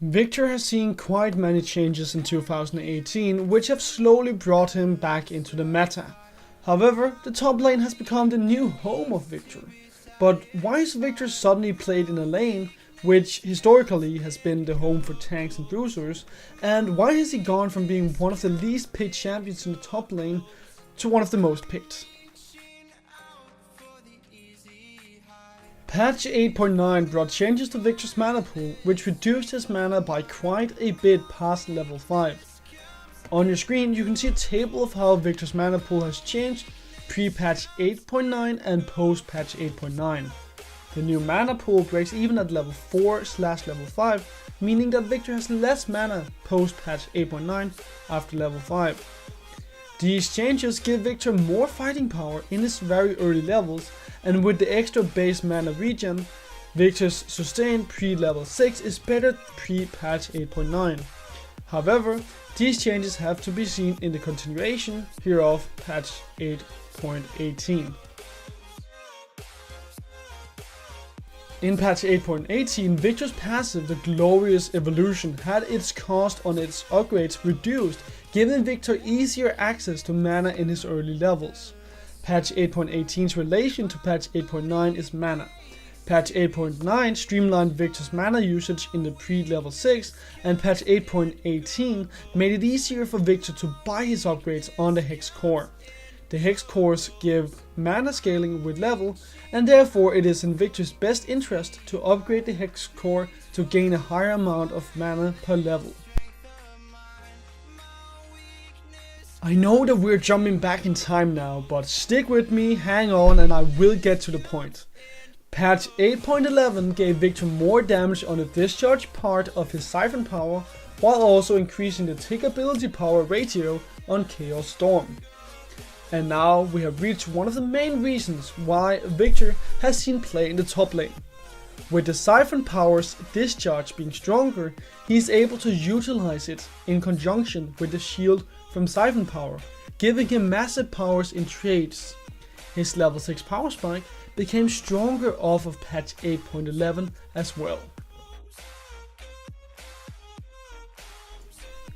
Viktor has seen quite many changes in 2018, which have slowly brought him back into the meta. However, the top lane has become the new home of Viktor. But why is Viktor suddenly played in a lane which historically has been the home for tanks and bruisers, and why has he gone from being one of the least picked champions in the top lane to one of the most picked? Patch 8.9 brought changes to Viktor's mana pool, which reduced his mana by quite a bit past level 5. On your screen you can see a table of how Viktor's mana pool has changed pre-patch 8.9 and post-patch 8.9. The new mana pool breaks even at level 4/level 5, meaning that Viktor has less mana post-patch 8.9 after level 5. These changes give Viktor more fighting power in his very early levels, and with the extra base mana regen, Viktor's sustain pre-level 6 is better pre-patch 8.9. However, these changes have to be seen in the continuation hereof patch 8.18. In patch 8.18, Viktor's passive, the Glorious Evolution, had its cost on its upgrades reduced, giving Viktor easier access to mana in his early levels. Patch 8.18's relation to patch 8.9 is mana. Patch 8.9 streamlined Viktor's mana usage in the pre-level 6, and patch 8.18 made it easier for Viktor to buy his upgrades on the Hex Core. The Hex Cores give mana scaling with level, and therefore it is in Viktor's best interest to upgrade the Hex Core to gain a higher amount of mana per level. I know that we're jumping back in time now, but stick with me, hang on, and I will get to the point. Patch 8.11 gave Viktor more damage on the discharge part of his siphon power, while also increasing the tick ability power ratio on Chaos Storm. And now we have reached one of the main reasons why Viktor has seen play in the top lane. With the siphon power's discharge being stronger, he is able to utilize it in conjunction with the shield from siphon power, giving him massive powers in trades. His level 6 power spike became stronger off of patch 8.11 as well.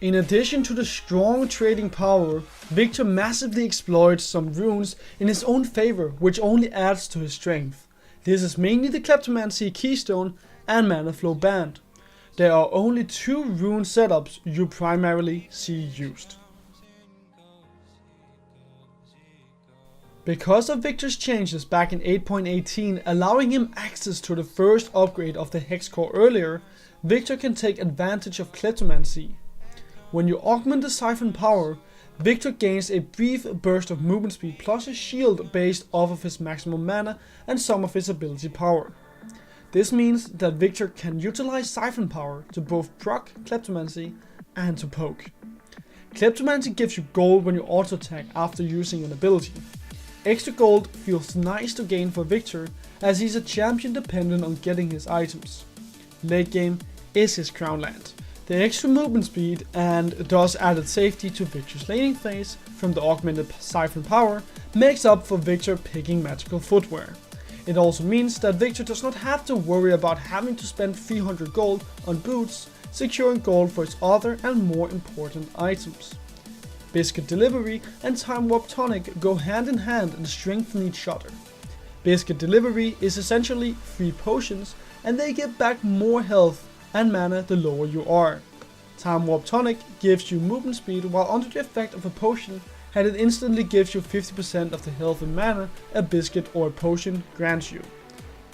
In addition to the strong trading power, Viktor massively exploits some runes in his own favor, which only adds to his strength. This is mainly the Kleptomancy Keystone and Mana Flow Band. There are only 2 rune setups you primarily see used. Because of Viktor's changes back in 8.18 allowing him access to the first upgrade of the Hex Core earlier, Viktor can take advantage of Kleptomancy. When you augment the siphon power, Viktor gains a brief burst of movement speed plus a shield based off of his maximum mana and some of his ability power. This means that Viktor can utilize siphon power to both proc Kleptomancy and to poke. Kleptomancy gives you gold when you auto attack after using an ability. Extra gold feels nice to gain for Viktor, as he's a champion dependent on getting his items. Late game is his crown land. The extra movement speed and thus added safety to Viktor's laning phase from the augmented siphon power makes up for Viktor picking magical footwear. It also means that Viktor does not have to worry about having to spend 300 gold on boots, securing gold for his other and more important items. Biscuit Delivery and Time Warp Tonic go hand in hand and strengthen each other. Biscuit Delivery is essentially free potions, and they give back more health and mana the lower you are. Time Warp Tonic gives you movement speed, while under the effect of a potion, and it instantly gives you 50% of the health and mana a biscuit or a potion grants you.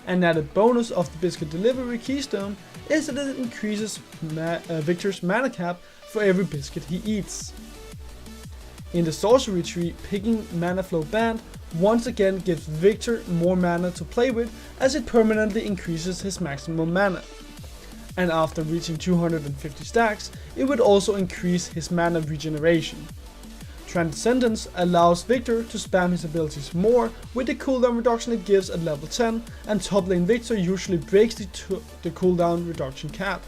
An added bonus of the Biscuit Delivery Keystone is that it increases Viktor's mana cap for every biscuit he eats. In the sorcery tree, picking Mana Flow Band once again gives Viktor more mana to play with, as it permanently increases his maximum mana. And after reaching 250 stacks, it would also increase his mana regeneration. Transcendence allows Viktor to spam his abilities more with the cooldown reduction it gives at level 10, and top lane Viktor usually breaks the cooldown reduction cap.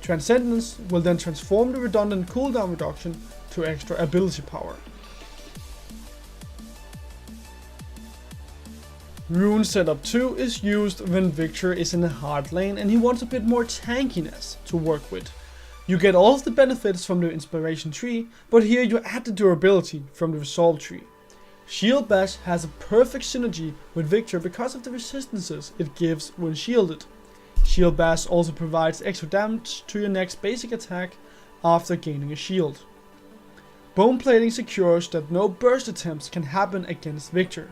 Transcendence will then transform the redundant cooldown reduction to extra ability power. Rune setup 2 is used when Viktor is in a hard lane and he wants a bit more tankiness to work with. You get all of the benefits from the inspiration tree, but here you add the durability from the resolve tree. Shield Bash has a perfect synergy with Viktor because of the resistances it gives when shielded. Shield Bash also provides extra damage to your next basic attack after gaining a shield. Bone plating secures that no burst attempts can happen against Viktor.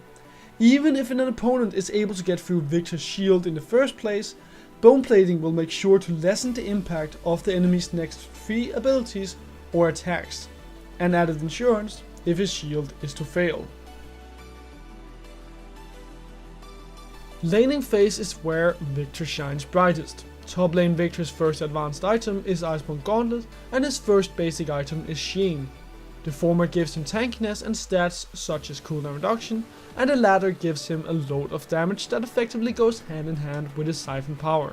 Even if an opponent is able to get through Viktor's shield in the first place, bone plating will make sure to lessen the impact of the enemy's next 3 abilities or attacks, and added insurance if his shield is to fail. Laning phase is where Viktor shines brightest. Top lane Viktor's first advanced item is Iceborne Gauntlet and his first basic item is Sheen. The former gives him tankiness and stats such as cooldown reduction, and the latter gives him a load of damage that effectively goes hand in hand with his siphon power.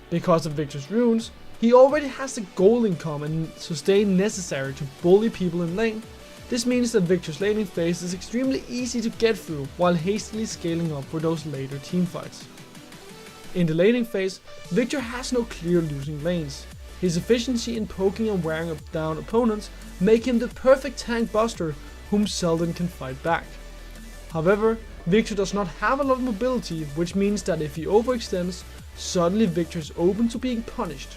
Because of Viktor's runes, he already has the gold income and sustain necessary to bully people in lane. This means that Viktor's laning phase is extremely easy to get through while hastily scaling up for those later teamfights. In the laning phase, Viktor has no clear losing lanes. His efficiency in poking and wearing down opponents make him the perfect tank buster whom seldom can fight back. However, Viktor does not have a lot of mobility, which means that if he overextends, suddenly Viktor is open to being punished.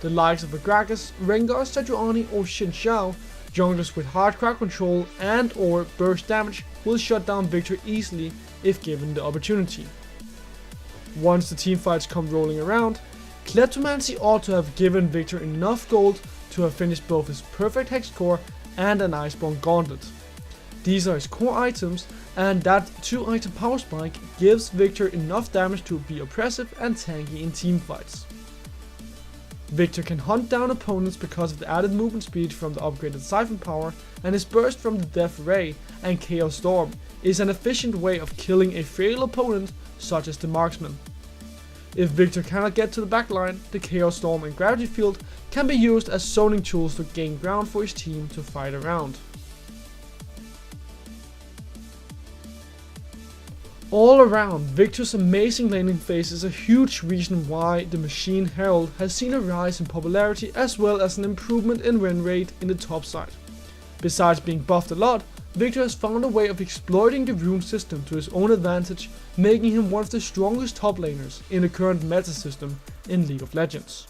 The likes of Agragas, Rengar, Sejuani or Xin Xiao, junglers with hard crowd control and or burst damage will shut down Viktor easily if given the opportunity. Once the teamfights come rolling around, Kleptomancy ought to have given Viktor enough gold to have finished both his perfect hex core and an Iceborne Gauntlet. These are his core items, and that 2 item power spike gives Viktor enough damage to be oppressive and tanky in teamfights. Viktor can hunt down opponents because of the added movement speed from the upgraded siphon power, and his burst from the Death Ray and Chaos Storm is an efficient way of killing a frail opponent such as the Marksman. If Viktor cannot get to the backline, the Chaos Storm and Gravity Field can be used as zoning tools to gain ground for his team to fight around. All around, Viktor's amazing laning phase is a huge reason why the Machine Herald has seen a rise in popularity as well as an improvement in win rate in the top side. Besides being buffed a lot, Viktor has found a way of exploiting the rune system to his own advantage, making him one of the strongest top laners in the current meta system in League of Legends.